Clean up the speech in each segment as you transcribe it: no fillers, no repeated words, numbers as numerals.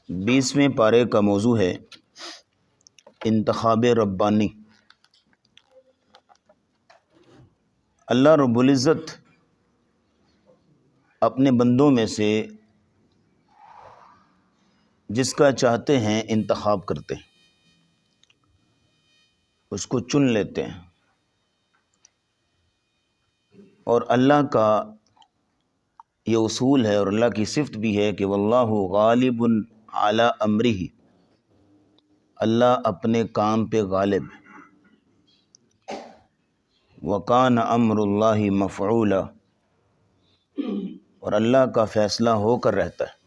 20ویں پارے کا موضوع ہے انتخاب ربانی۔ اللہ رب العزت اپنے بندوں میں سے جس کا چاہتے ہیں انتخاب کرتے ہیں، اس کو چن لیتے ہیں، اور اللہ کا یہ اصول ہے اور اللہ کی صفت بھی ہے کہ واللہ غالب علی امرہ، اللہ اپنے کام پہ غالب ہے۔ وکان امر اللہ مفعولا، اور اللہ کا فیصلہ ہو کر رہتا ہے۔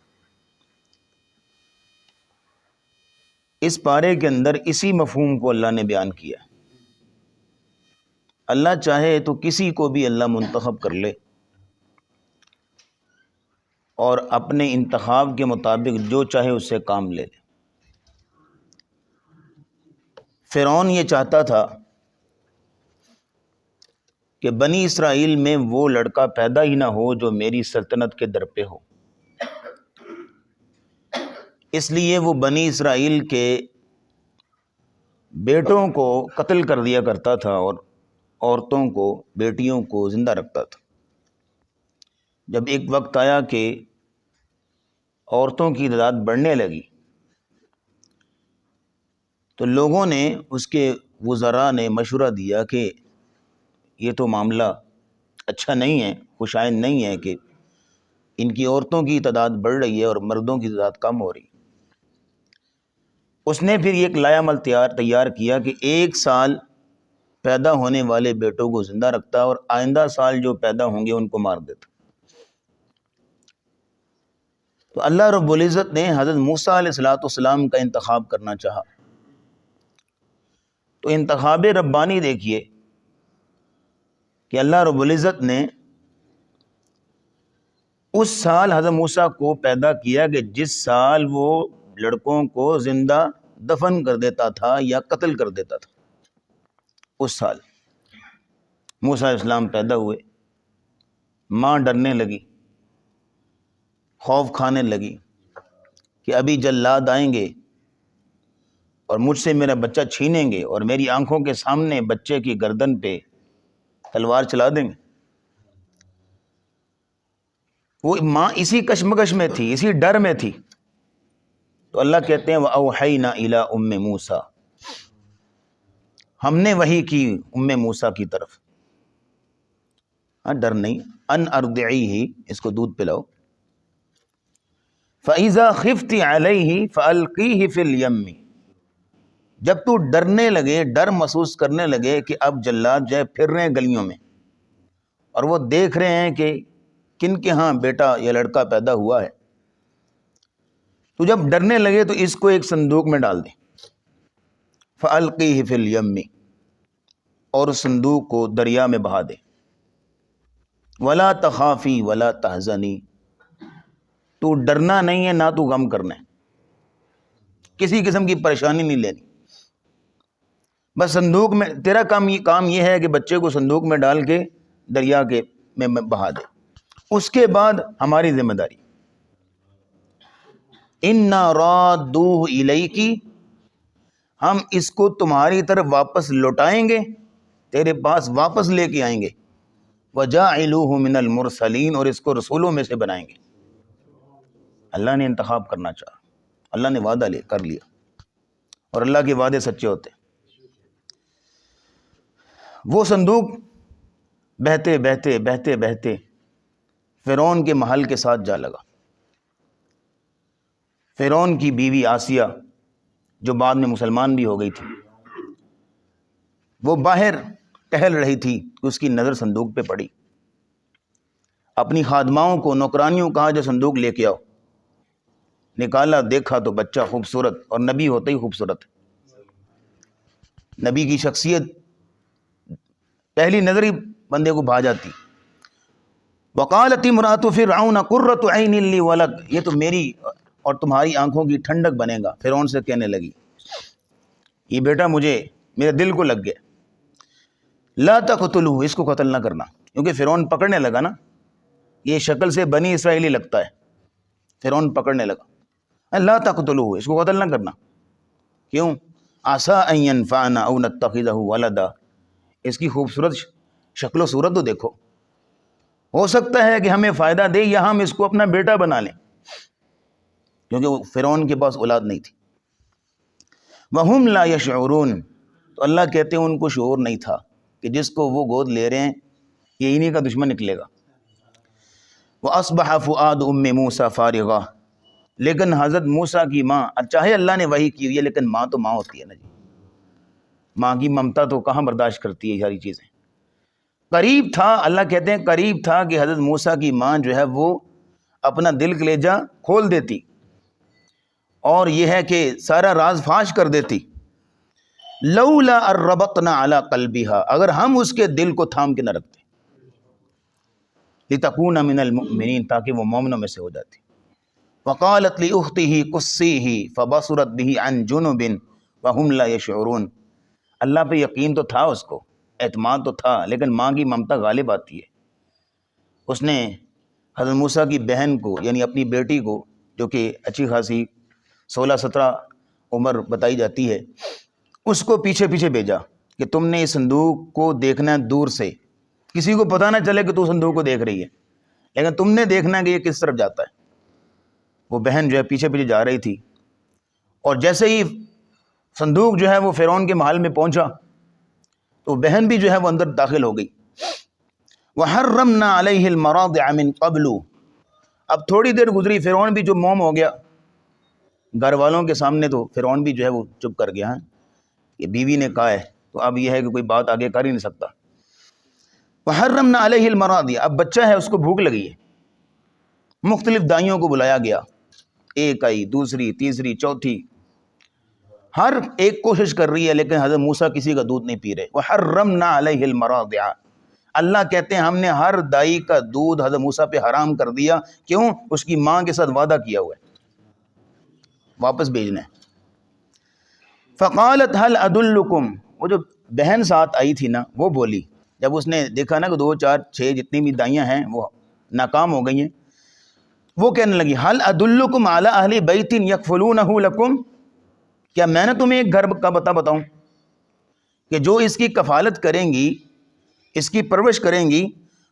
اس پارے کے اندر اسی مفہوم کو اللہ نے بیان کیا ہے۔ اللہ چاہے تو کسی کو بھی اللہ منتخب کر لے اور اپنے انتخاب کے مطابق جو چاہے اس سے کام لے لے۔ فرعون یہ چاہتا تھا کہ بنی اسرائیل میں وہ لڑکا پیدا ہی نہ ہو جو میری سلطنت کے در پہ ہو، اس لیے وہ بنی اسرائیل کے بیٹوں کو قتل کر دیا کرتا تھا اور عورتوں کو، بیٹیوں کو زندہ رکھتا تھا۔ جب ایک وقت آیا کہ عورتوں کی تعداد بڑھنے لگی تو لوگوں نے، اس کے وزراء نے مشورہ دیا کہ یہ تو معاملہ اچھا نہیں ہے، خوش آئند نہیں ہے کہ ان کی عورتوں کی تعداد بڑھ رہی ہے اور مردوں کی تعداد کم ہو رہی۔ اس نے پھر ایک لائحہ عمل تیار کیا کہ 1 سال پیدا ہونے والے بیٹوں کو زندہ رکھتا اور آئندہ سال جو پیدا ہوں گے ان کو مار دیتا۔ تو اللہ رب العزت نے حضرت موسیٰ علیہ السلام کا انتخاب کرنا چاہا۔ تو انتخاب ربانی دیکھیے کہ اللہ رب العزت نے اس سال حضرت موسیٰ کو پیدا کیا کہ جس سال وہ لڑکوں کو زندہ دفن کر دیتا تھا یا قتل کر دیتا تھا۔ اس سال موسیٰ علیہ السلام پیدا ہوئے، ماں ڈرنے لگی، خوف کھانے لگی کہ ابھی جلاد آئیں گے اور مجھ سے میرا بچہ چھینیں گے اور میری آنکھوں کے سامنے بچے کی گردن پہ تلوار چلا دیں گے۔ وہ ماں اسی کشمکش میں تھی، اسی ڈر میں تھی۔ تو اللہ کہتے ہیں وَأَوْحَيْنَا إِلَىٰ أُمِّ مُوسَىٰ، ہم نے وحی کی موسیٰ کی طرف، ڈر نہیں، ان ارضعیہ، اس کو دودھ پلاؤ، فَإِذَا خِفْتِ عَلَيْهِ فَأَلْقِيهِ فِي الْيَمِّ، جب تو ڈرنے لگے، ڈر محسوس کرنے لگے کہ اب جلاد جو ہے پھر رہے ہیں گلیوں میں اور وہ دیکھ رہے ہیں کہ کن کے ہاں بیٹا یا لڑکا پیدا ہوا ہے، تو جب ڈرنے لگے تو اس کو ایک صندوق میں ڈال دیں، فَأَلْقِيهِ فِي الْيَمِّ، اور اس صندوق کو دریا میں بہا دیں، وَلَا تَخَافِي وَلَا تَحْزَنِي، تو ڈرنا نہیں ہے نہ تو غم کرنا ہے، کسی قسم کی پریشانی نہیں لینی، بس صندوق میں تیرا کام یہ ہے کہ بچے کو صندوق میں ڈال کے دریا کے میں بہا دے، اس کے بعد ہماری ذمہ داری اِنَّا رَادُّوهُ إِلَيْكِ، ہم اس کو تمہاری طرف واپس لوٹائیں گے، تیرے پاس واپس لے کے آئیں گے، وَجَاعِلُوهُ مِنَ الْمُرْسَلِينَ، اور اس کو رسولوں میں سے بنائیں گے۔ اللہ نے انتخاب کرنا چاہا، اللہ نے وعدہ کر لیا، اور اللہ کے وعدے سچے ہوتے ہیں۔ وہ صندوق بہتے بہتے بہتے بہتے فرعون کے محل کے ساتھ جا لگا۔ فرعون کی بیوی آسیہ، جو بعد میں مسلمان بھی ہو گئی تھی، وہ باہر ٹہل رہی تھی کہ اس کی نظر صندوق پہ پڑی۔ اپنی خادماؤں کو، نوکرانیوں کہا جو صندوق لے کے آؤ، نکالا، دیکھا تو بچہ خوبصورت، اور نبی ہوتے ہی خوبصورت ہے، نبی کی شخصیت پہلی نظر ہی بندے کو بھا جاتی۔ وقالت امرأۃ فرعون قرۃ عین لی ولک، یہ تو میری اور تمہاری آنکھوں کی ٹھنڈک بنے گا۔ فرعون سے کہنے لگی یہ بیٹا میرے دل کو لگ گیا، لا تقتلوہ، اس کو قتل نہ کرنا، کیونکہ فرعون پکڑنے لگا نا، یہ شکل سے بنی اسرائیلی لگتا ہے، فرعون پکڑنے لگا، لا تقتلوہ، اس کو قتل نہ کرنا. کیوں؟ عسى ان ينفعنا او نتخذه ولدا، اس کی خوبصورت شکل و صورت تو دیکھو، ہو سکتا ہے کہ ہمیں فائدہ دے یا ہم اس کو اپنا بیٹا بنا لیں، کیونکہ فرعون کے پاس اولاد نہیں تھی. وہم لا یشعرون، تو اللہ کہتے ہیں ان کو شعور نہیں تھا کہ جس کو وہ گود لے رہے ہیں یہ انہی کا دشمن نکلے گا. وَأَصْبَحَ فُؤَادُ أُمِّ مُوسَى فَارِغًا، لیکن حضرت موسیٰ کی ماں، چاہے اللہ نے وحی کی ہوئی ہے لیکن ماں تو ماں ہوتی ہے نا جی، ماں کی ممتا تو کہاں برداشت کرتی ہے یہ ساری چیزیں. قریب تھا، اللہ کہتے ہیں قریب تھا کہ حضرت موسیٰ کی ماں جو ہے وہ اپنا دل کلیجہ کھول دیتی اور یہ ہے کہ سارا راز فاش کر دیتی. لولا اربطنا علی قلبها، اگر ہم اس کے دل کو تھام کے نہ رکھتے، لتکون من المؤمنین، تاکہ وہ مومنوں میں سے ہو جاتی. وقالت لاختہ قصیہ فبصرت به عن جنب وهم لا يشعرون، اللہ پہ یقین تو تھا، اس کو اعتماد تو تھا، لیکن ماں کی ممتا غالب آتی ہے. اس نے حضرت موسیٰ کی بہن کو، یعنی اپنی بیٹی کو، جو کہ اچھی خاصی 16-17 عمر بتائی جاتی ہے، اس کو پیچھے پیچھے بھیجا کہ تم نے اس صندوق کو دیکھنا ہے دور سے، کسی کو پتہ نہ چلے کہ تو صندوق کو دیکھ رہی ہے، لیکن تم نے دیکھنا ہے کہ یہ کس طرف جاتا ہے. وہ بہن جو ہے پیچھے پیچھے جا رہی تھی، اور جیسے ہی صندوق جو ہے وہ فرعون کے محل میں پہنچا تو بہن بھی جو ہے وہ اندر داخل ہو گئی. وَحَرَّمْنَا عَلَيْهِ الْمَرَاضِعَ مِنْ قَبْلُ، اب تھوڑی دیر گزری، فرعون بھی جو موم ہو گیا، گھر والوں کے سامنے تو فرعون بھی جو ہے وہ چپ کر گیا، یہ بیوی نے کہا ہے تو اب یہ ہے کہ کوئی بات آگے کر ہی نہیں سکتا. وَحَرَّمْنَا عَلَيْهِ الْمَرَاضِعَ، اب بچہ ہے، اس کو بھوک لگی ہے، مختلف دائیوں کو بلایا گیا، ایک آئی، دوسری، تیسری، چوتھی، ہر ایک کوشش کر رہی ہے لیکن حضرت موسیٰ کسی کا دودھ نہیں پی رہے. وَحَرَّمْنَا عَلَيْهِ الْمَرَاضِعَ، اللہ کہتے ہیں ہم نے ہر دائی کا دودھ حضرت موسیٰ پہ حرام کر دیا. کیوں؟ اس کی ماں کے ساتھ وعدہ کیا ہوا ہے، واپس بھیجنا ہے. فَقَالَتْ هَلْ أَدُلُّكُمْ، وہ جو بہن ساتھ آئی تھی نا، وہ بولی، جب اس نے دیکھا نا کہ 2 4 6 جتنی بھی دائیاں ہیں وہ ناکام ہو گئی ہیں، وہ کہنے لگی هَلْ أَدُلُّكُمْ عَلَىٰ أَهْلِ بَيْتٍ يَكْفُلُونَهُ لَكُمْ، کیا میں نے تمہیں ایک گھر کا بتاؤں کہ جو اس کی کفالت کریں گی، اس کی پرورش کریں گی،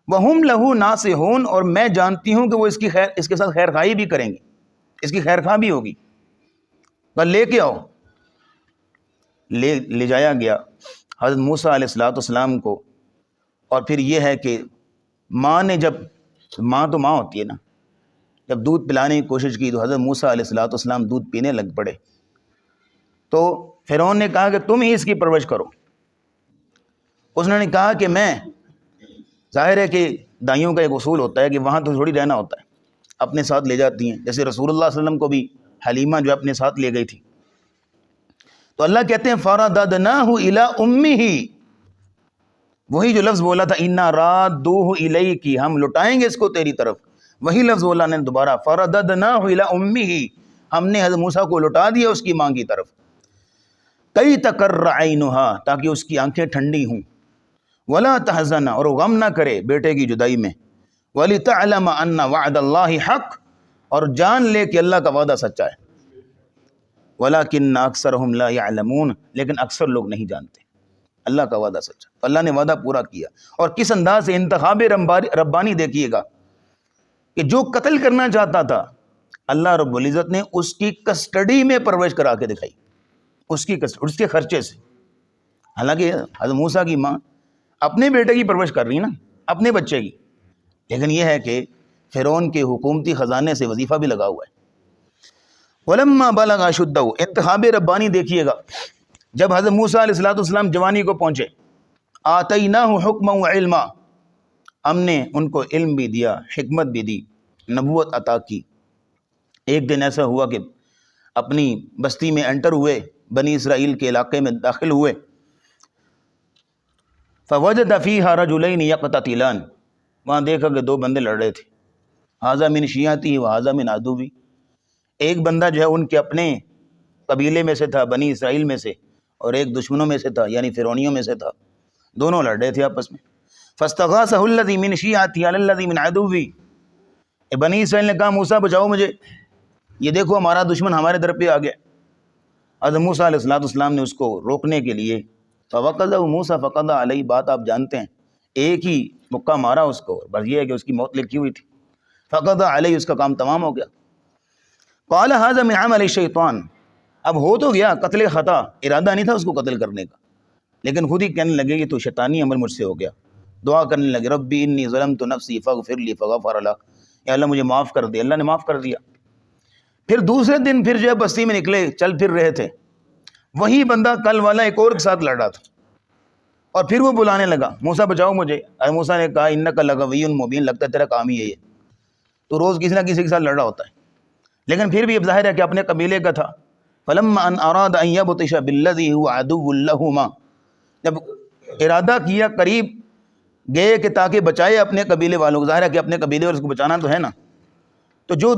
وَهُمْ لَهُ نَاصِحُونَ، اور میں جانتی ہوں کہ وہ اس کے ساتھ خیر خواہی بھی کریں گی، اس کی خیر خواہ بھی ہوگی. پر لے کے آؤ. لے جایا گیا حضرت موسیٰ علیہ السلام کو. اور پھر یہ ہے کہ ماں نے ماں تو ماں ہوتی ہے نا، جب دودھ پلانے کی کوشش کی تو حضرت موسیٰ علیہ السلام دودھ پینے لگ پڑے. تو فرعون نے کہا کہ تم ہی اس کی پرورش کرو. اس نے کہا کہ میں، ظاہر ہے کہ دائیوں کا ایک اصول ہوتا ہے کہ وہاں تو تھوڑی رہنا ہوتا ہے، اپنے ساتھ لے جاتی ہیں، جیسے رسول اللہ صلی اللہ علیہ وسلم کو بھی حلیمہ جو اپنے ساتھ لے گئی تھی. تو اللہ کہتے ہیں فَرَدَدْنَاهُ إِلَىٰ أُمِّهِ، وہی جو لفظ بولا تھا اِنَّا رَادُّوهُ إِلَيْكِ، ہم لٹائیں گے اس کو تیری طرف، وہی لفظ بولا نے دوبارہ فَرَدَدْنَاهُ إِلَىٰ أُمِّهِ، ہم نے حضرت موسیٰ کو لٹا دیا اس کی ماں کی طرف. کئی تقر عینها، تاکہ اس کی آنکھیں ٹھنڈی ہوں، ولا تحزن، اور وہ غم نہ کرے بیٹے کی جدائی میں، ولتعلم ان وعد اللہ حق، اور جان لے کہ اللہ کا وعدہ سچا ہے. ولکن اکثرهم لا يعلمون، لیکن اکثر لوگ نہیں جانتے اللہ کا وعدہ سچا. اللہ نے وعدہ پورا کیا. اور کس انداز سے انتخاب ربانی دیکھیے گا کہ جو قتل کرنا چاہتا تھا اللہ رب العزت نے اس کی کسٹڈی میں پرورش کرا کے دکھائی، اس کے خرچے سے. حالانکہ حضرت موسیٰ کی ماں اپنے بیٹے کی پرورش کر رہی نا، اپنے بچے کی، لیکن یہ ہے کہ فرعون کے حکومتی خزانے سے وظیفہ بھی لگا ہوا ہے. وَلَمَّا بَلَغَ أَشُدَّهُ، انتخاب ربانی دیکھیے گا. جب حضرت موسیٰ علیہ السلام جوانی کو پہنچے، آتَيْنَاهُ حُكْمًا وَعِلْمًا، ہم نے ان کو علم بھی دیا، حکمت بھی دی، نبوت عطا کی. ایک دن ایسا ہوا کہ اپنی بستی میں انٹر ہوئے، بنی اسرائیل کے علاقے میں داخل ہوئے. فَوَجَدَ فِيهَا رَجُلَيْنِ يَقْتَتِلَانِ، وہاں دیکھا کہ 2 بندے لڑ رہے تھے. هَذَا مِنْ شِيَعَتِهِ وَهَذَا مِنْ عَدُوِّهِ، ایک بندہ جو ہے ان کے اپنے قبیلے میں سے تھا، بنی اسرائیل میں سے، اور ایک دشمنوں میں سے تھا، یعنی فرعونیوں میں سے تھا. دونوں لڑ رہے تھے آپس میں. فَاسْتَغَاثَهُ الَّذِي مِنْ شِيعَتِهِ عَلَى الَّذِي مِنْ عَدُوِّهِ، بنی اسرائیل نے کہا موسیٰ بچاؤ مجھے. یہ دیکھو ہمارا دشمن ہمارے طرف پہ آ گیا۔ حضرت موسیٰ علیہ السلام نے اس کو روکنے کے لیے فَوَقَذَهُ مُوسَىٰ فَقَضَىٰ عَلَيْهِ، بات آپ جانتے ہیں، ایک ہی مکہ مارا اس کو، بس یہ ہے کہ اس کی موت لکھی ہوئی تھی، فَقَضَىٰ عَلَيْهِ، اس کا کام تمام ہو گیا۔ قَالَ هَٰذَا مِنْ عَمَلِ الشَّيْطَانِ، اب ہو تو گیا قتل خطا، ارادہ نہیں تھا اس کو قتل کرنے کا، لیکن خود ہی کہنے لگے کہ تو شیطانی عمل مجھ سے ہو گیا، دعا کرنے لگے ربی انی ظلمت نفسی فاغفر لی فغفر له، یا اللہ مجھے معاف کر دے، اللہ نے معاف کر دیا۔ پھر دوسرے دن پھر جو ہے بستی میں نکلے، چل پھر رہے تھے، وہی بندہ کل والا ایک اور کے ساتھ لڑ رہا تھا، اور پھر وہ بلانے لگا موسیٰ بچاؤ مجھے۔ موسیٰ نے کہا انک لغوی مبین، لگتا ہے تیرا کام ہی ہے یہ، تو روز کسی نہ کسی کے ساتھ لڑ رہا ہوتا ہے، لیکن پھر بھی اب ظاہر ہے کہ اپنے قبیلے کا تھا۔ فلما ان اراد ان یبطش بالذی هو عدو لہما، جب ارادہ کیا قریب گئے کہ تاکہ بچائے اپنے قبیلے والوں کو، ظاہر ہے کہ اپنے قبیلے والوں کو بچانا تو ہے نا، تو جو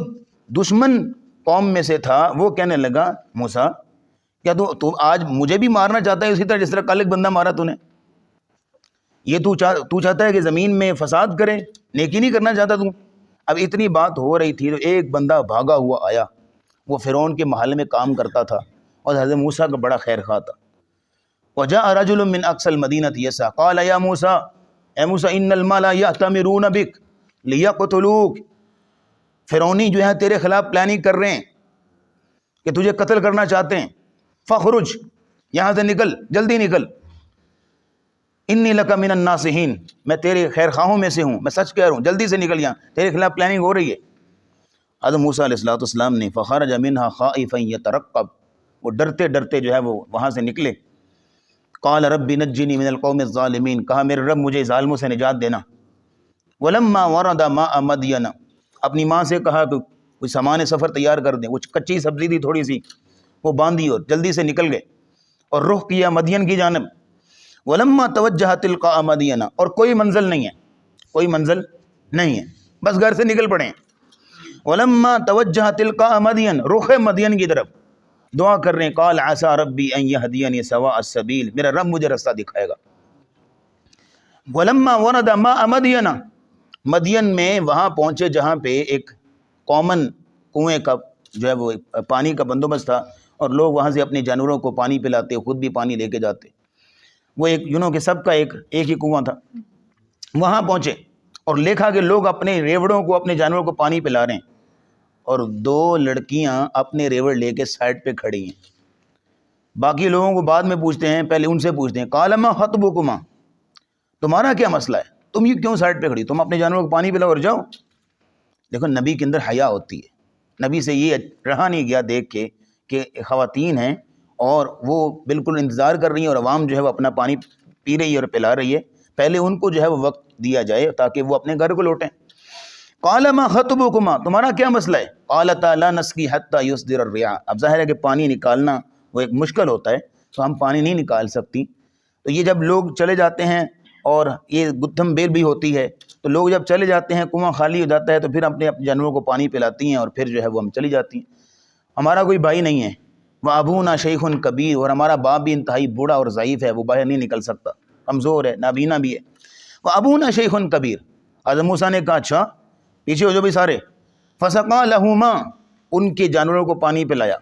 دشمن قوم میں سے تھا وہ کہنے لگا موسیٰ کیا تو آج مجھے بھی مارنا چاہتا ہے اسی طرح جس طرح کل ایک بندہ مارا تو نے؟ یہ تو چاہتا ہے کہ زمین میں فساد کرے، نیکی نہیں کرنا چاہتا تو؟ اب اتنی بات ہو رہی تھی تو ایک بندہ بھاگا ہوا آیا، وہ فرعون کے محل میں کام کرتا تھا اور حضرت موسیٰ کا بڑا خیر خواہ تھا۔ وجاء رجل من اقصى المدینة یسعى قال یا موسیٰ، اے موسیٰ ان الملأ یأتمرون بک لیقتلوک، فرعونی جو ہے تیرے خلاف پلاننگ کر رہے ہیں کہ تجھے قتل کرنا چاہتے ہیں، فخرج، یہاں سے نکل، جلدی نکل، انی لک من الناصحین، میں تیرے خیر خواہوں میں سے ہوں، میں سچ کہہ رہا ہوں، جلدی سے نکل، یہاں تیرے خلاف پلاننگ ہو رہی ہے۔ حضرت موسیٰ علیہ السلام نے فخرج منها خائفا یترقب، وہ ڈرتے ڈرتے جو ہے وہ وہاں سے نکلے۔ قال رب نجنی من القوم الظالمین، کہا میرے رب مجھے ظالموں سے نجات دینا۔ ولما ورد ماء مدین، اپنی ماں سے کہا کہ کوئی سامان سفر تیار کر دیں، کچھ کچی سبزی تھی تھوڑی سی، وہ باندھی اور جلدی سے نکل گئے اور رخ کیا مدین کی جانب۔ ولما توجہ تلقاء مدین، اور کوئی منزل نہیں ہے، کوئی منزل نہیں ہے، بس گھر سے نکل پڑے ہیں۔ ولما توجہ تلقاء مدین، رخ مدین کی طرف دعا کر رہے ہیں، قال عسى ربی ان یہدینی سواء السبیل، میرا رب مجھے رستہ دکھائے گا۔ ولما ورد ماء مدین، مدین میں وہاں پہنچے جہاں پہ ایک کامن کنویں کا جو ہے وہ پانی کا بندوبست تھا، اور لوگ وہاں سے اپنے جانوروں کو پانی پلاتے، خود بھی پانی لے کے جاتے، وہ ایک کہ سب کا ایک ہی کنواں تھا۔ وہاں پہنچے اور دیکھا کہ لوگ اپنے ریوڑوں کو، اپنے جانوروں کو پانی پلا رہے ہیں، اور دو لڑکیاں اپنے ریوڑ لے کے سائڈ پہ کھڑی ہیں۔ باقی لوگوں کو بعد میں پوچھتے ہیں، پہلے ان سے پوچھتے ہیں، قال ما خطبکما، تمہارا کیا مسئلہ ہے، تم یہ کیوں سائڈ پہ کھڑی، تم اپنے جانوروں کو پانی پلاؤ اور جاؤ۔ دیکھو نبی کے اندر حیا ہوتی ہے، نبی سے یہ رہا نہیں گیا دیکھ کے کہ خواتین ہیں اور وہ بالکل انتظار کر رہی ہیں اور عوام جو ہے وہ اپنا پانی پی رہی ہے اور پلا رہی ہے، پہلے ان کو جو ہے وہ وقت دیا جائے تاکہ وہ اپنے گھر کو لوٹیں۔ قال ما خطبکما، تمہارا کیا مسئلہ ہے؟ قالتا لا نسقی حتی یصدر الرعاء، اب ظاہر ہے کہ پانی نکالنا وہ ایک مشکل ہوتا ہے، تو ہم پانی نہیں نکال سکتی، تو یہ جب لوگ چلے جاتے ہیں اور یہ گتھم بیل بھی ہوتی ہے، تو لوگ جب چلے جاتے ہیں کنواں خالی ہو جاتا ہے تو پھر اپنے جانوروں کو پانی پلاتی ہیں اور پھر جو ہے وہ ہم چلی جاتی ہیں۔ ہمارا کوئی بھائی نہیں ہے، وَأَبُونَا شَيْخٌ کبیر، اور ہمارا باپ بھی انتہائی بوڑھا اور ضعیف ہے، وہ باہر نہیں نکل سکتا، کمزور ہے، نابینا بھی ہے۔ وَأَبُونَا شَيْخٌ کبیر، حضرت موسیٰ نے کہا اچھا پیچھے ہو جو بھی سارے، فَسَقَىٰ لَهُمَا، ان کے جانوروں کو پانی پلایا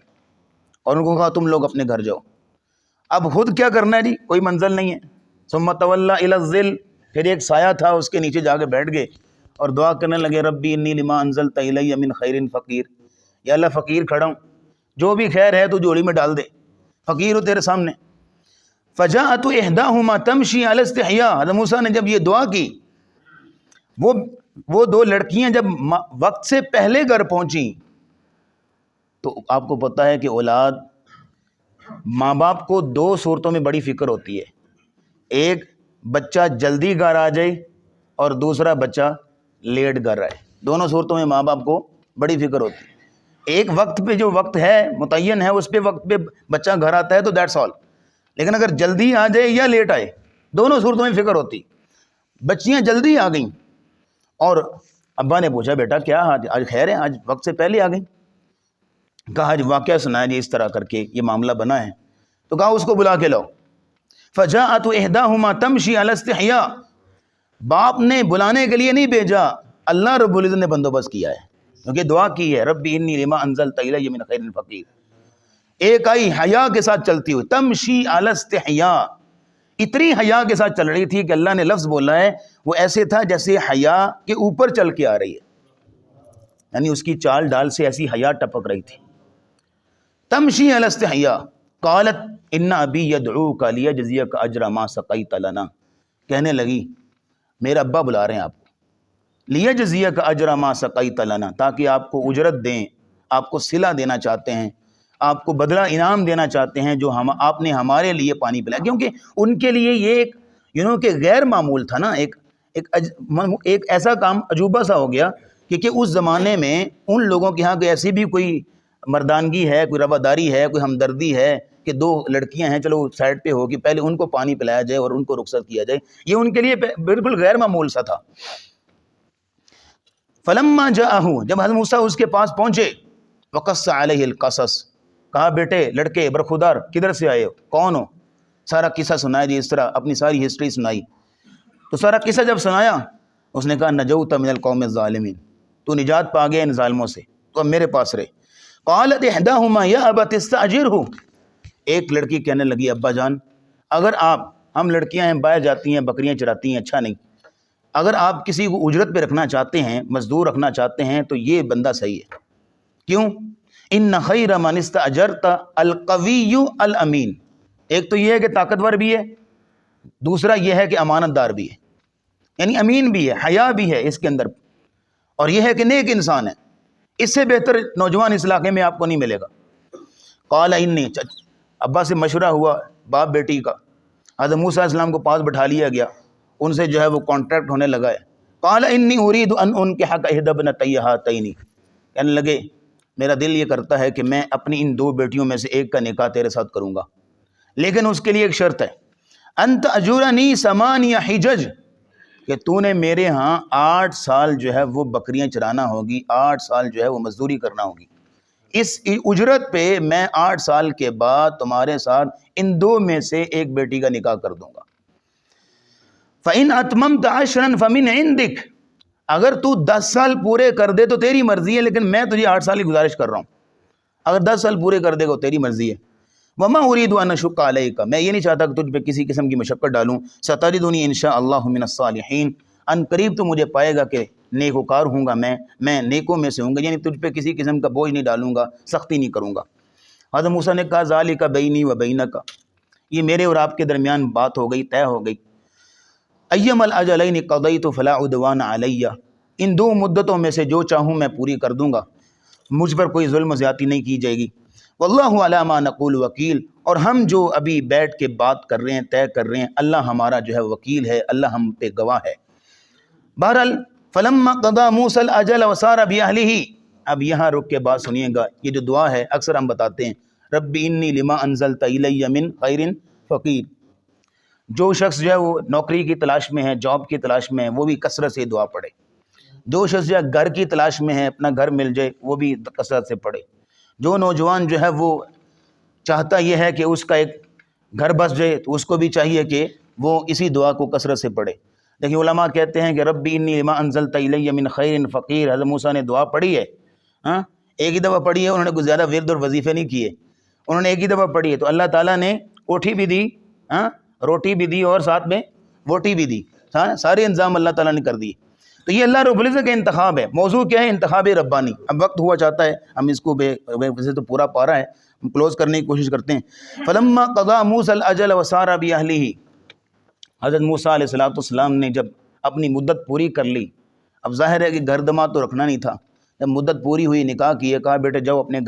اور ان کو کہا تم لوگ اپنے گھر جاؤ۔ اب خود کیا کرنا ہے جی، کوئی منزل نہیں ہے۔ ثم تولى الى الظل، پھر ایک سایہ تھا اس کے نیچے جا کے بیٹھ گئے اور دعا کرنے لگے ربی انی لما انزلت الی من خیر فقیر، یا اللہ فقیر کھڑا ہوں، جو بھی خیر ہے تو جوڑی میں ڈال دے، فقیر ہو تیرے سامنے۔ فجاءت احداهما تمشي على استحياء، حضرت موسیٰ نے جب یہ دعا کی، وہ دو لڑکیاں جب وقت سے پہلے گھر پہنچیں، تو آپ کو پتہ ہے کہ اولاد، ماں باپ کو دو صورتوں میں بڑی فکر ہوتی ہے، ایک بچہ جلدی گھر آ جائے اور دوسرا بچہ لیٹ گھر آئے، دونوں صورتوں میں ماں باپ کو بڑی فکر ہوتی ہے۔ ایک وقت پہ جو وقت ہے متعین ہے اس پہ وقت پہ بچہ گھر آتا ہے تو دیٹس آل، لیکن اگر جلدی آ جائے یا لیٹ آئے دونوں صورتوں میں فکر ہوتی۔ بچیاں جلدی آ گئیں اور ابا نے پوچھا بیٹا کیا آج خیر ہے، آج وقت سے پہلے آ گئیں؟ کہا آج واقعہ سنایا جی، اس طرح کر کے یہ معاملہ بنا ہے، تو کہا اس کو بلا کے لاؤ۔ فجاءت احداهما تمشي على استحياء، باپ نے بلانے کے لیے نہیں بھیجا، اللہ رب العزت نے بندوبست کیا ہے کیونکہ دعا کی ہے ربی انی لما انزلت الی من خیر فقیر. ایک آئی حیا کے ساتھ چلتی ہوئی تمشی علی استحیاء، اتنی حیا کے ساتھ چل رہی تھی کہ اللہ نے لفظ بولا ہے وہ ایسے تھا جیسے حیا کے اوپر چل کے آ رہی ہے، یعنی اس کی چال ڈال سے ایسی حیا ٹپک رہی تھی. تمشی علی استحیاء قالت ان ابی یدعوک لیجزیک اجر ما سقیت لنا، کہنے لگی میرے ابا بلا رہے ہیں آپ کو، لیجزیک اجر ما سقیت لنا، تاکہ آپ کو اجرت دیں، آپ کو صلہ دینا چاہتے ہیں، آپ کو بدلہ انعام دینا چاہتے ہیں جو آپ نے ہمارے لیے پانی پلایا. کیونکہ ان کے لیے یہ ایک کہ غیر معمول تھا نا، ایک ایسا کام عجوبہ سا ہو گیا کہ اس زمانے میں ان لوگوں کے ہاں ایسی بھی کوئی مردانگی ہے، کوئی رواداری ہے، کوئی ہمدردی ہے کہ دو لڑکیاں ہیں چلو سائڈ پہ ہو کہ پہلے ان کو پانی پلایا جائے اور ان کو رخصت کیا جائے، یہ ان کے لیے بالکل غیر معمول سا تھا. فلما جاءہ، جب حضرت موسیٰ اس کے پاس پہنچے، وقص علیہ القصص، کہا بیٹے لڑکے برخودار کدھر سے آئے ہو، کون ہو، سارا قصہ سنایا جی، اس طرح اپنی ساری ہسٹری سنائی. تو سارا قصہ جب سنایا اس نے کہا نجوت من القوم الظالمین، تو نجات پا گیا ان ظالموں سے، تو اب میرے پاس رہے. قالت احداہما یا ابت استاجرہ، ایک لڑکی کہنے لگی ابا جان اگر ہم لڑکیاں ہیں باہر جاتی ہیں بکریاں چراتی ہیں، اچھا نہیں، اگر آپ کسی کو اجرت پہ رکھنا چاہتے ہیں، مزدور رکھنا چاہتے ہیں تو یہ بندہ صحیح ہے. کیوں؟ ان خیر من استاجرت القوی الامین، ایک تو یہ ہے کہ طاقتور بھی ہے، دوسرا یہ ہے کہ امانت دار بھی ہے، یعنی امین بھی ہے، حیا بھی ہے اس کے اندر، اور یہ ہے کہ نیک انسان ہے. اس سے بہتر نوجوان اس علاقے میں آپ کو نہیں ملے گا. قال انی، ابا سے مشورہ ہوا باپ بیٹی کا، حضرت موسیٰ علیہ السلام کو پاس بٹھا لیا گیا، ان سے جو ہے وہ کانٹریکٹ ہونے لگا ہے. قال انی ارید ان انکحک احدی ابنتی ہاتین، کہنے لگے میرا دل یہ کرتا ہے کہ میں اپنی ان دو بیٹیوں میں سے ایک کا نکاح تیرے ساتھ کروں گا، لیکن اس کے لیے ایک شرط ہے، انت اجورنی 8 حجج، کہ تو نے میرے ہاں 8 سال جو ہے وہ بکریاں چرانا ہوگی، 8 سال جو ہے وہ مزدوری کرنا ہوگی. اس اجرت پہ میں 8 سال کے بعد تمہارے ساتھ ان 2 میں سے ایک بیٹی کا نکاح کر دوں گا. فَإِنْ أَتْمَمْتَ عَشْرًا فَمِنْ عِنْدِكَ، اگر تو 10 سال پورے کر دے تو تیری مرضی ہے، لیکن میں تجھے 8 سال کی گزارش کر رہا ہوں، اگر 10 سال پورے کر دے گا تیری مرضی ہے. وَمَا أُرِيدُ أَنْ أَشُقَّ عَلَيْكَ، میں یہ نہیں چاہتا کہ تجھ پہ کسی قسم کی مشقت ڈالوں. سَتَجِدُنِي إِنْ شَاءَ اللَّهُ مِنَ الصَّالِحِينَ، ان قریب تو مجھے پائے گا کہ نیکوکار ہوں گا، میں نیکوں میں سے ہوں گا، یعنی تجھ پہ کسی قسم کا بوجھ نہیں ڈالوں گا، سختی نہیں کروں گا. حضرت موسیٰ نے کہا ذالک بینی و بینک، یہ میرے اور آپ کے درمیان بات ہو گئی، طے ہو گئی. ایم الاجلین قضیت فلا عدوان علی، ان 2 مدتوں میں سے جو چاہوں میں پوری کر دوں گا، مجھ پر کوئی ظلم و زیادتی نہیں کی جائے گی. واللہ علی ما نقول وکیل، اور ہم جو ابھی بیٹھ کے بات کر رہے ہیں، طے کر رہے ہیں، اللہ ہمارا جو ہے وکیل ہے، اللہ ہم پہ گواہ ہے. بہرحال فلما قضا موسیٰ الاجل وسار باہلہ، اب یہاں رک کے بات سنیے گا. یہ جو دعا ہے اکثر ہم بتاتے ہیں ربی انی لما انزلت الی من خیر فقیر، جو شخص جو ہے وہ نوکری کی تلاش میں ہے، جاب کی تلاش میں ہے، وہ بھی کثرت سے دعا پڑھے. جو شخص جو ہے گھر کی تلاش میں ہے، اپنا گھر مل جائے، وہ بھی کثرت سے پڑھے. جو نوجوان جو ہے وہ چاہتا یہ ہے کہ اس کا ایک گھر بس جائے، تو اس کو بھی چاہیے کہ وہ اسی دعا کو کثرت سے پڑھے. لیکن علماء کہتے ہیں کہ ربی انی لما انزلت الی من خیر فقیر، حضرت موسیٰ نے دعا پڑھی ہے، ایک ہی دفعہ پڑھی ہے، انہوں نے کچھ زیادہ ورد اور وظیفے نہیں کیے، انہوں نے ایک ہی دفعہ پڑھی ہے، تو اللہ تعالیٰ نے کوٹھی بھی دی، روٹی بھی دی، اور ساتھ میں ووٹی بھی دی، سارے انتظام اللہ تعالیٰ نے کر دی. تو یہ اللہ رب العزت کا انتخاب ہے. موضوع کیا ہے؟ انتخاب ربانی. اب وقت ہوا چاہتا ہے، ہم اس کو ویسے تو پورا پارا ہے، ہم کلوز کرنے کی کوشش کرتے ہیں. فلما قضا موسیٰ الاجل وسار باہلہ، حضرت موسیٰ علیہ السلام نے جب اپنی مدت پوری کر لی، اب ظاہر ہے کہ گھر دماد تو رکھنا نہیں تھا، جب مدت پوری ہوئی نکاح کیے، کہا بیٹے جاؤ اپنے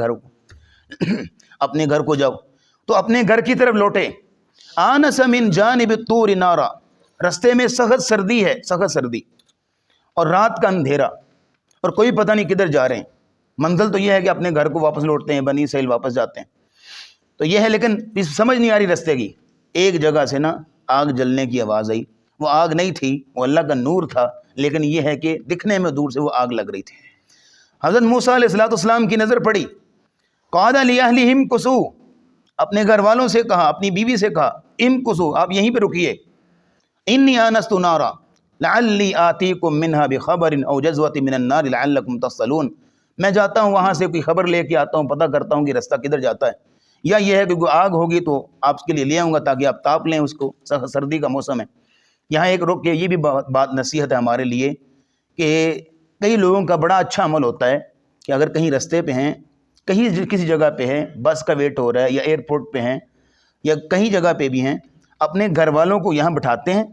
گھر کو جاؤ. تو اپنے گھر کی طرف لوٹے. آنس من جانب الطور نارا، رستے میں سخت سردی ہے، سخت سردی، اور رات کا اندھیرا، اور کوئی پتہ نہیں کدھر جا رہے ہیں. منزل تو یہ ہے کہ اپنے گھر کو واپس لوٹتے ہیں، بنی اسرائیل واپس جاتے ہیں، تو یہ ہے. لیکن سمجھ نہیں آ رہی رستے کی. ایک جگہ سے نا آگ جلنے کی آواز آئی. وہ آگ نہیں تھی، وہ اللہ کا نور تھا، لیکن یہ ہے کہ دکھنے میں دور سے وہ آگ لگ رہی تھی. حضرت موسیٰ علیہ السلام کی نظر پڑی. قال لأہلہم کسو، اپنے گھر والوں سے کہا، اپنی بیوی سے کہا، امکسو، آپ یہیں پہ رکیے. انی آنست نارا لعلی آتیکم منہا بخبر او جزوۃ من النار لعلکم تصطلون، میں جاتا ہوں وہاں سے کوئی خبر لے کے آتا ہوں، پتہ کرتا ہوں کہ رستہ کدھر جاتا ہے، یا یہ ہے کہ کوئی آگ ہوگی تو آپ کے لیے لے آؤں گا تاکہ آپ تاپ لیں اس کو، سردی کا موسم ہے۔ یہاں ایک رک کے یہ بھی بات نصیحت ہے ہمارے لیے کہ کئی لوگوں کا بڑا اچھا عمل ہوتا ہے کہ اگر کہیں رستے پہ ہیں، کہیں کسی جگہ پہ ہیں، بس کا ویٹ ہو رہا ہے یا ایئرپورٹ پہ ہیں یا کہیں جگہ پہ بھی ہیں، اپنے گھر والوں کو یہاں بٹھاتے ہیں،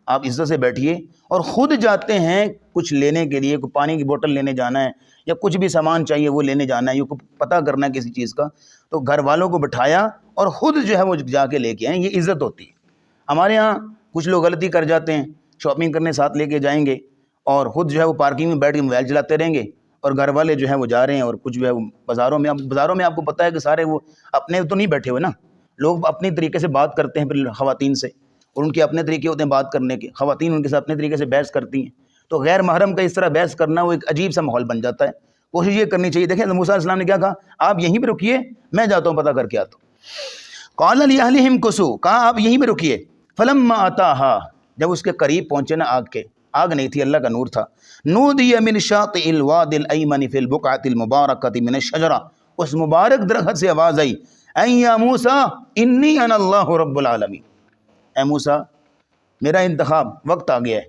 آپ عزت سے بیٹھیے، اور خود جاتے ہیں کچھ لینے کے لیے، کوئی پانی کی بوتل لینے جانا ہے یا کچھ بھی سامان چاہیے وہ لینے جانا ہے یا کوئی پتہ کرنا ہے کسی چیز کا، تو گھر والوں کو بٹھایا اور خود جو ہے وہ جا کے لے کے آئیں، یہ عزت ہوتی ہے۔ ہمارے ہاں کچھ لوگ غلطی کر جاتے ہیں، شاپنگ کرنے ساتھ لے کے جائیں گے اور خود جو ہے وہ پارکنگ میں بیٹھ کے موبائل چلاتے رہیں گے، اور گھر والے جو ہیں وہ جا رہے ہیں اور کچھ جو ہے وہ بازاروں میں آپ کو پتہ ہے کہ سارے وہ اپنے تو نہیں بیٹھے ہوئے نا، لوگ اپنی طریقے سے بات کرتے ہیں پھر خواتین سے، اور ان کے اپنے طریقے ہوتے ہیں بات کرنے کے، خواتین ان کے ساتھ اپنے طریقے سے بحث کرتی ہیں، تو غیر محرم کا اس طرح بحث کرنا وہ ایک عجیب سا ماحول بن جاتا ہے۔ کوشش یہ کرنی چاہیے، دیکھیں موسیٰ علیہ السلام نے کیا کہا، آپ یہیں پہ رکیے، میں جاتا ہوں پتہ کر کے آتا ہوں۔ قال لأهلهم كثوا، کہا آپ یہیں پہ رکیے۔ فلما أتاها، جب اس کے قریب پہنچے نا آگ کے، آگ نہیں تھی، اللہ کا نور تھا، نودی من شاطئ الواد الأيمن في البقعة المباركة من الشجرة، اس مبارک درخت سے آواز آئی، اے یا موسیٰ انی انا اللہ رب العالمین، اے موسیٰ میرا انتخاب وقت آ گیا ہے،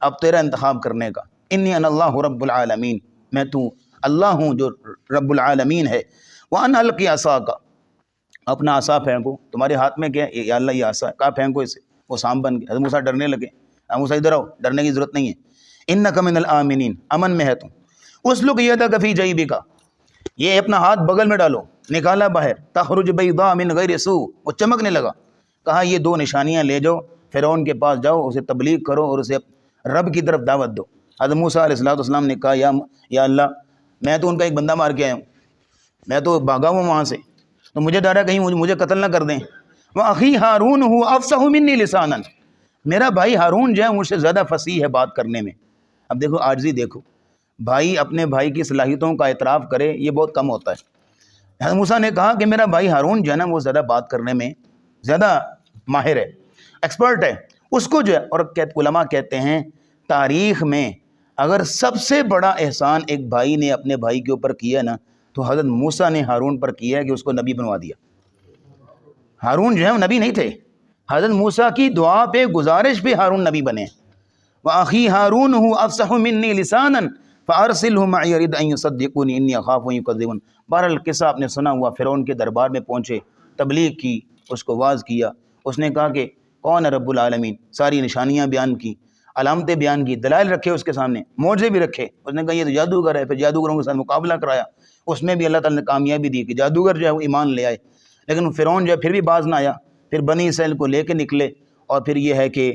اب تیرا انتخاب کرنے کا، انی انا اللہ رب العالمین، میں تو اللہ ہوں جو رب العالمین ہے، وَأَنْ أَلْقِ عَصَاكَ، اپنا عصا پھینکو، تمہارے ہاتھ میں کیا ہے، یا اللہ یہ عصا ہے، کہا پھینکو اسے، وہ سام بن گیا۔ حضرت موسیٰ ڈرنے لگے، موسیٰ ادھر آؤ، ڈرنے کی ضرورت نہیں ہے، اِنَّكَ مِنَ الْآمِنِينَ، امن میں ہے تم۔ اُسْلُكْ يَدَكَ فِي جَيْبِكَ، یہ اپنا ہاتھ بغل میں ڈالو، نکالا باہر، تخرج بیضاء من غیر سوء، وہ چمکنے لگا، کہا یہ دو نشانیاں لے جاؤ، فرعون کے پاس جاؤ، اسے تبلیغ کرو اور اسے رب کی طرف دعوت دو۔ حضرت موسیٰ علیہ السلام نے کہا یا اللہ میں تو ان کا ایک بندہ مار کے آیا ہوں، میں تو بھاگا ہوں وہاں سے، تو مجھے ڈر ہے کہیں مجھے قتل نہ کر دیں۔ وَأَخِي ہارون هُوَ أَفْصَحُ مِنِّي لِسَانًا، میرا بھائی ہارون جو ہے مجھ سے زیادہ فصیح ہے بات کرنے میں۔ اب دیکھو عاجزی، دیکھو بھائی اپنے بھائی کی صلاحیتوں کا اعتراف کرے، یہ بہت کم ہوتا ہے۔ حضرت موسیٰ نے کہا کہ میرا بھائی ہارون جو ہے نا وہ زیادہ بات کرنے میں زیادہ ماہر ہے، ایکسپرٹ ہے، اس کو جو ہے، اور علماء کہتے ہیں تاریخ میں اگر سب سے بڑا احسان ایک بھائی نے اپنے بھائی کے اوپر کیا نا تو حضرت موسیٰ نے ہارون پر کیا ہے کہ اس کو نبی بنوا دیا۔ ہارون جو ہے وہ نبی نہیں تھے، حضرت موسیٰ کی دعا پہ، گزارش پہ ہارون نبی بنے۔ وَأَخِي ہارون هُوَ أَفْصَحُ مِنِّي لِسَانًا فَأَرْسِلْهُ مَعِيَ يَرِدْ أَن يُصَدِّقُونِي إِنِّي أَخَافُ أَن يُكَذِّبُونِ۔ بہرحال قصہ آپ نے سنا ہوا، فرعون کے دربار میں پہنچے، تبلیغ کی، اس کو واعظ کیا، اس نے کہا کہ کون ہے رب العالمین، ساری نشانیاں بیان کی، علامتیں بیان کی، دلائل رکھے اس کے سامنے، معجزے بھی رکھے، اس نے کہا یہ تو جادوگر ہے، پھر جادوگروں کے ساتھ مقابلہ کرایا، اس میں بھی اللہ تعالیٰ نے کامیابی دی کہ جادوگر جو ہے وہ ایمان لے آئے، لیکن فرعون جو ہے پھر بھی باز نہ آیا، پھر بنی اسرائیل کو لے کے نکلے، اور پھر یہ ہے کہ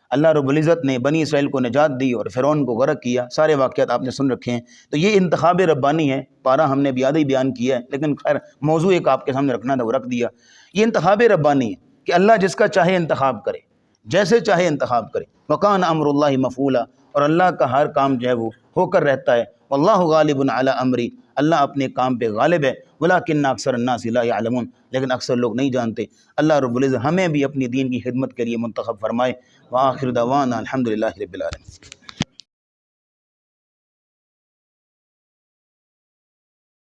اللہ رب العزت نے بنی اسرائیل کو نجات دی اور فرعون کو غرق کیا۔ سارے واقعات آپ نے سن رکھے ہیں، تو یہ انتخاب ربانی ہے، پارہ ہم نے بیادی بیان کیا ہے، لیکن خیر موضوع ایک آپ کے سامنے رکھنا تھا وہ رکھ دیا۔ یہ انتخاب ربانی ہے کہ اللہ جس کا چاہے انتخاب کرے، جیسے چاہے انتخاب کرے، وَقَانَ أَمْرُ اللَّهِ مَفْعُولًا، اور اللہ کا ہر کام جو ہے وہ ہو کر رہتا ہے، وَاللَّهُ غَالِبٌ عَلَىٰ أَمْرِهِ، اللہ اپنے کام پہ غالب ہے، وَلَٰكِنَّ أَكْثَرَ النَّاسِ لَا يَعْلَمُونَ، لیکن اکثر لوگ نہیں جانتے۔ اللہ رب العزت ہمیں بھی اپنی دین کی خدمت کے لیے منتخب فرمائے۔ وآخر دعوانا الحمدللہ رب العالمین۔